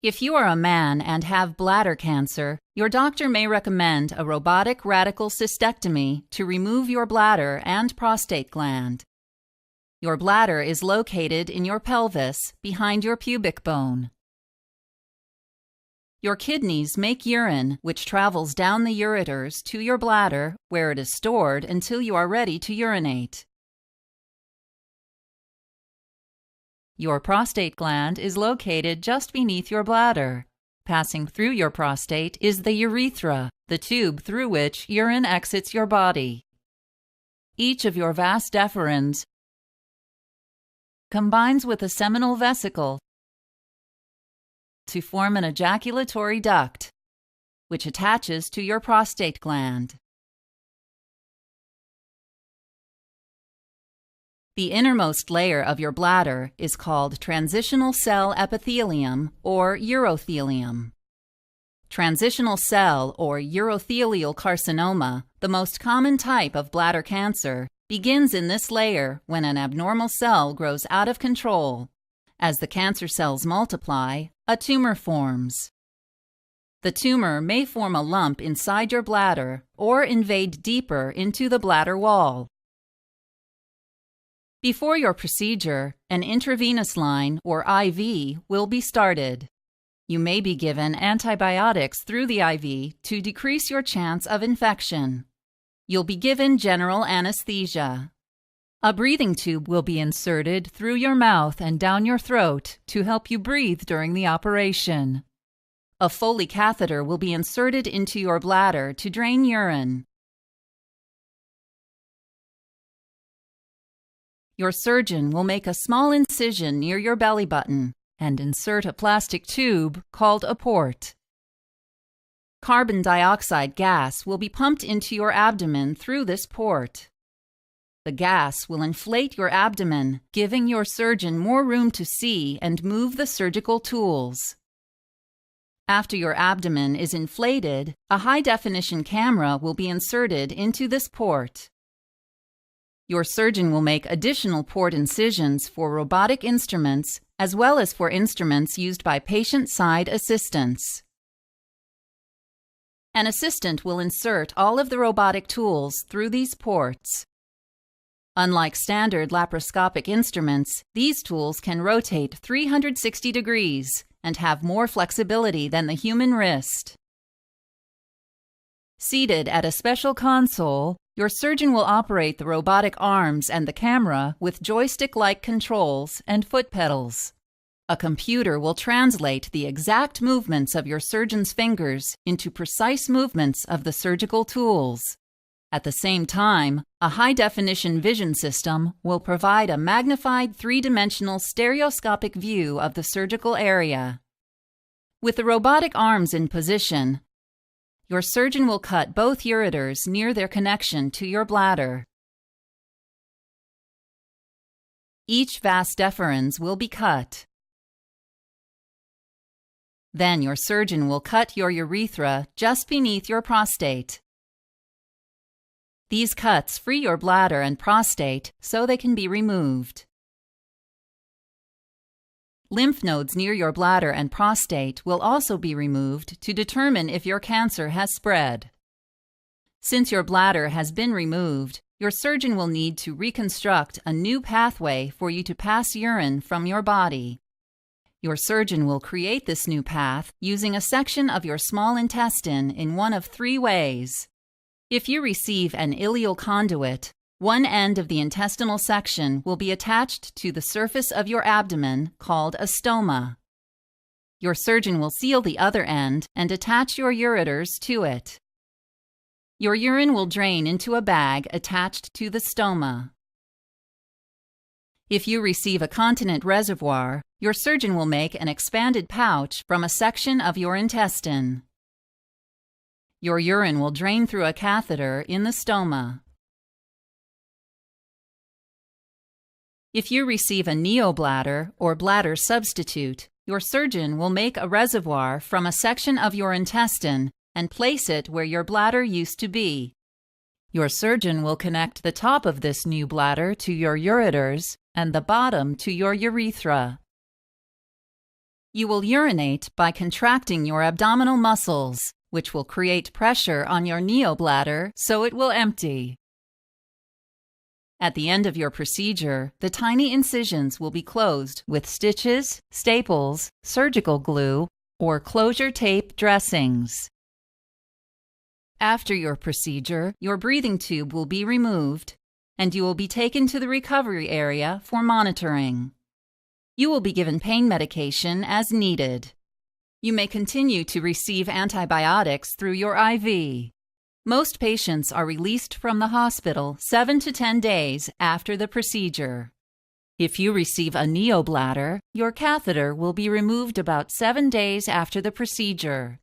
If you are a man and have bladder cancer, your doctor may recommend a robotic radical cystectomy to remove your bladder and prostate gland. Your bladder is located in your pelvis, behind your pubic bone. Your kidneys make urine, which travels down the ureters to your bladder, where it is stored until you are ready to urinate. Your prostate gland is located just beneath your bladder. Passing through your prostate is the urethra, the tube through which urine exits your body. Each of your vas deferens combines with a seminal vesicle to form an ejaculatory duct, which attaches to your prostate gland. The innermost layer of your bladder is called transitional cell epithelium or urothelium. Transitional cell or urothelial carcinoma, the most common type of bladder cancer, begins in this layer when an abnormal cell grows out of control. As the cancer cells multiply, a tumor forms. The tumor may form a lump inside your bladder or invade deeper into the bladder wall. Before your procedure, an intravenous line, or IV, will be started. You may be given antibiotics through the IV to decrease your chance of infection. You'll be given general anesthesia. A breathing tube will be inserted through your mouth and down your throat to help you breathe during the operation. A Foley catheter will be inserted into your bladder to drain urine. Your surgeon will make a small incision near your belly button and insert a plastic tube called a port. Carbon dioxide gas will be pumped into your abdomen through this port. The gas will inflate your abdomen, giving your surgeon more room to see and move the surgical tools. After your abdomen is inflated, a high-definition camera will be inserted into this port. Your surgeon will make additional port incisions for robotic instruments as well as for instruments used by patient-side assistants. An assistant will insert all of the robotic tools through these ports. Unlike standard laparoscopic instruments, these tools can rotate 360 degrees and have more flexibility than the human wrist. Seated at a special console, your surgeon will operate the robotic arms and the camera with joystick-like controls and foot pedals. A computer will translate the exact movements of your surgeon's fingers into precise movements of the surgical tools. At the same time, a high-definition vision system will provide a magnified three-dimensional stereoscopic view of the surgical area. With the robotic arms in position, your surgeon will cut both ureters near their connection to your bladder. Each vas deferens will be cut. Then your surgeon will cut your urethra just beneath your prostate. These cuts free your bladder and prostate so they can be removed. Lymph nodes near your bladder and prostate will also be removed to determine if your cancer has spread. Since your bladder has been removed, your surgeon will need to reconstruct a new pathway for you to pass urine from your body. Your surgeon will create this new path using a section of your small intestine in one of three ways. If you receive an Ileumconduit, one end of the intestinal section will be attached to the surface of your abdomen, called a stoma. Your surgeon will seal the other end and attach your ureters to it. Your urine will drain into a bag attached to the stoma. If you receive a continent reservoir, your surgeon will make an expanded pouch from a section of your intestine. Your urine will drain through a catheter in the stoma. If you receive a neobladder or bladder substitute, your surgeon will make a reservoir from a section of your intestine and place it where your bladder used to be. Your surgeon will connect the top of this new bladder to your ureters and the bottom to your urethra. You will urinate by contracting your abdominal muscles, which will create pressure on your neobladder so it will empty. At the end of your procedure, the tiny incisions will be closed with stitches, staples, surgical glue, or closure tape dressings. After your procedure, your breathing tube will be removed, and you will be taken to the recovery area for monitoring. You will be given pain medication as needed. You may continue to receive antibiotics through your IV. Most patients are released from the hospital 7 to 10 days after the procedure. If you receive a neobladder, your catheter will be removed about 7 days after the procedure.